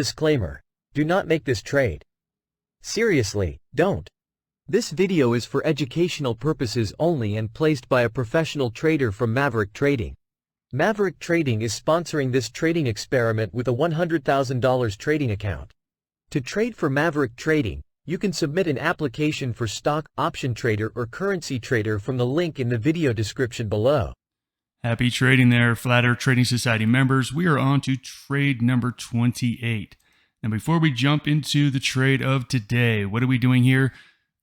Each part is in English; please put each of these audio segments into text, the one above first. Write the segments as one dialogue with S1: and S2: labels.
S1: disclaimer. Do not make this trade. Seriously, don't. This video is for educational purposes only and placed by a professional trader from Maverick Trading. Maverick Trading is sponsoring this trading experiment with a $100,000 trading account. To trade for Maverick Trading, you can submit an application for stock, option trader or currency trader from the link in the video description below.
S2: Happy trading there, Flat Earth Trading Society members. We are on to trade number 28. Now, before we jump into the trade of today, what are we doing here?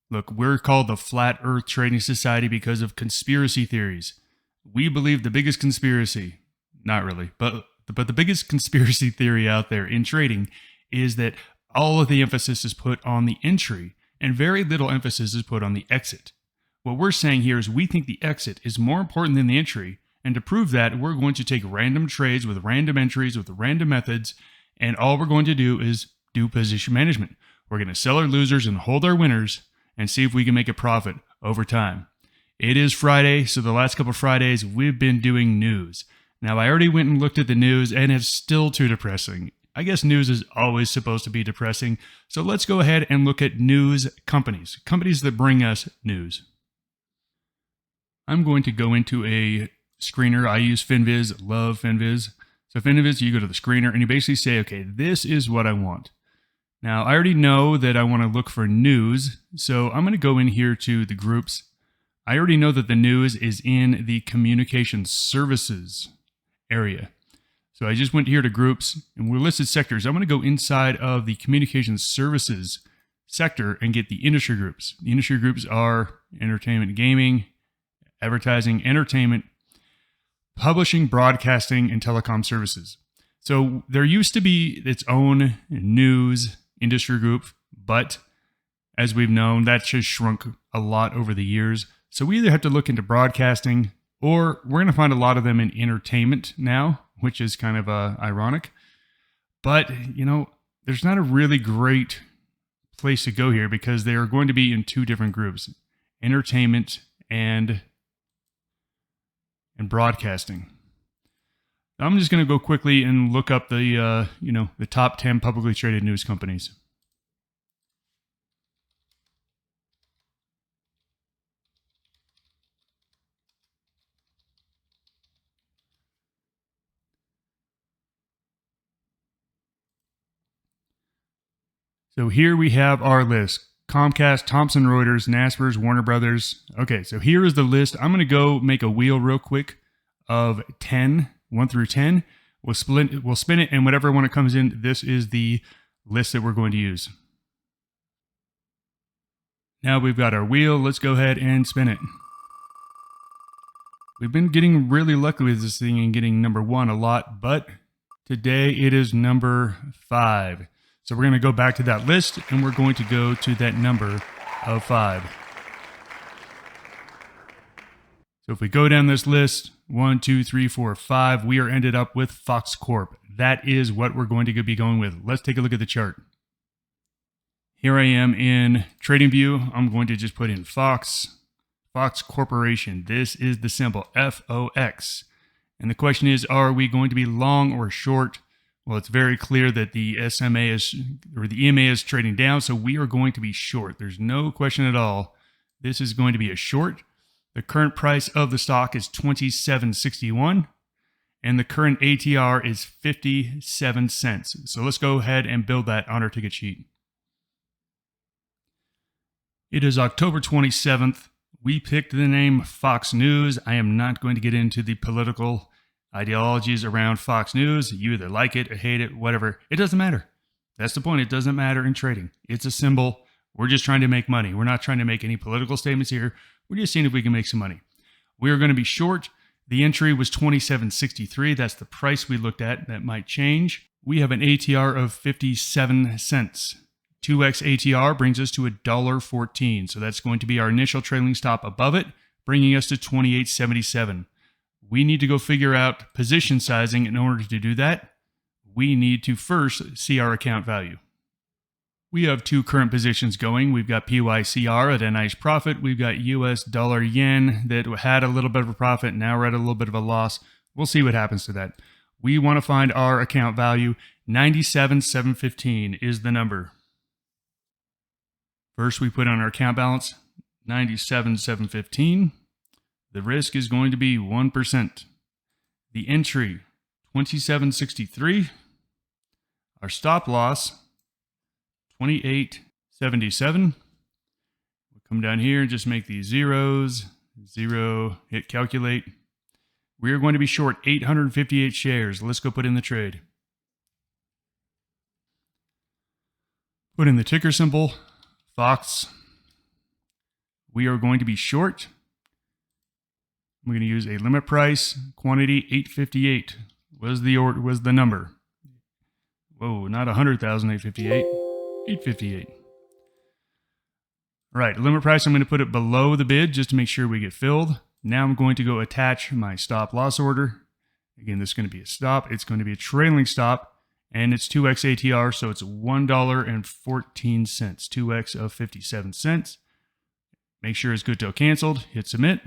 S2: Look, we're called the Flat Earth Trading Society because of conspiracy theories. We believe the biggest conspiracy, not really, but the biggest conspiracy theory out there in trading is that all of the emphasis is put on the entry and very little emphasis is put on the exit. What we're saying here is we think the exit is more important than the entry, and to prove that, we're going to take random trades with random entries with random methods, and all we're going to do is do position management. We're going to sell our losers and hold our winners and see if we can make a profit over time. It is Friday, so the last couple of Fridays we've been doing news. Now, I already went and looked at the news, and it's still too depressing. I guess news is always supposed to be depressing, so let's go ahead and look at news companies that bring us news. I'm going to go into a screener. I use FinViz, love FinViz. So FinViz, you go to the screener and you basically say, okay, this is what I want. Now, I already know that I want to look for news, so I'm going to go in here to the groups. I already know that the news is in the communication services area. So I just went here to groups and we're listed sectors. I'm going to go inside of the communication services sector and get the industry groups. The industry groups are entertainment, gaming, advertising, entertainment, publishing, broadcasting, and telecom services. So there used to be its own news industry group, but as we've known, that's just shrunk a lot over the years. So we either have to look into broadcasting or we're going to find a lot of them in entertainment now, which is kind of ironic. But, you know, there's not a really great place to go here because they are going to be in two different groups, entertainment and broadcasting. I'm just going to go quickly and look up the the top 10 publicly traded news companies. So here we have our list. Comcast, Thomson Reuters, Naspers, Warner Brothers. Okay, so here is the list. I'm going to go make a wheel real quick of 10, 1 through 10. We'll spin it, and whatever one it comes in, this is the list that we're going to use. Now we've got our wheel. Let's go ahead and spin it. We've been getting really lucky with this thing and getting number 1 a lot, but today it is number 5. So we're going to go back to that list and we're going to go to that number of 5. So if we go down this list, 1, 2, 3, 4, 5, we are ended up with Fox Corp. That is what we're going to be going with. Let's take a look at the chart. Here I am in TradingView. I'm going to just put in Fox Corporation. This is the symbol FOX. And the question is, are we going to be long or short? Well, it's very clear that the EMA is trading down, so we are going to be short. There's no question at all. This is going to be a short. The current price of the stock is $27.61, and the current ATR is 57 cents. So let's go ahead and build that on our ticket sheet. It is October 27th. We picked the name Fox News. I am not going to get into the political ideologies around Fox News. You either like it or hate it, whatever. It doesn't matter. That's the point. It doesn't matter in trading. It's a symbol. We're just trying to make money. We're not trying to make any political statements here. We're just seeing if we can make some money. We are going to be short. The entry was $27.63. That's the price we looked at. That might change. We have an ATR of 57 cents. 2x ATR brings us to $1.14. So that's going to be our initial trailing stop above it, bringing us to $28.77. We need to go figure out position sizing. In order to do that, we need to first see our account value. We have 2 current positions going. We've got PYCR at a nice profit. We've got US dollar yen that had a little bit of a profit. Now we're at a little bit of a loss. We'll see what happens to that. We want to find our account value. 97,715 is the number. First, we put on our account balance, 97,715. The risk is going to be 1%. The entry, 2763. Our stop loss, 2877. We'll come down here and just make these zeros. 0, hit calculate. We are going to be short 858 shares. Let's go put in the trade. Put in the ticker symbol, Fox. We are going to be short. We're going to use a limit price, quantity 858 was the number. Whoa, not 100,000, 858. 858. All right, limit price, I'm going to put it below the bid just to make sure we get filled. Now I'm going to go attach my stop loss order. Again, this is going to be a stop. It's going to be a trailing stop, and it's 2x ATR, so it's $1.14, 2x of 57 cents. Make sure it's good till canceled. Hit submit.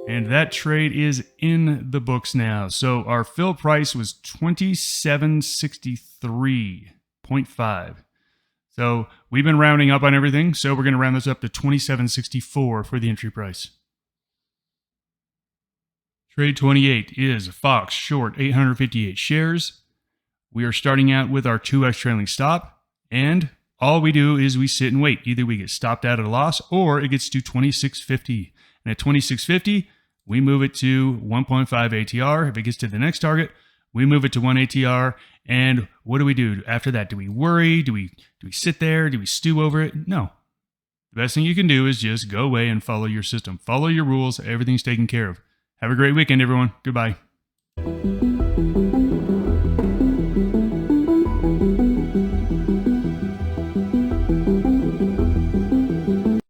S2: And that trade is in the books now. So our fill price was 2763.5. So we've been rounding up on everything, so we're going to round this up to 2764 for the entry price. Trade 28 is Fox short 858 shares. We are starting out with our 2x trailing stop, and all we do is we sit and wait. Either we get stopped out at a loss or it gets to 2650. And at 2650, we move it to 1.5 ATR. If it gets to the next target, we move it to 1 ATR. And what do we do after that? Do we worry? Do we sit there? Do we stew over it? No. The best thing you can do is just go away and follow your system. Follow your rules. Everything's taken care of. Have a great weekend, everyone. Goodbye.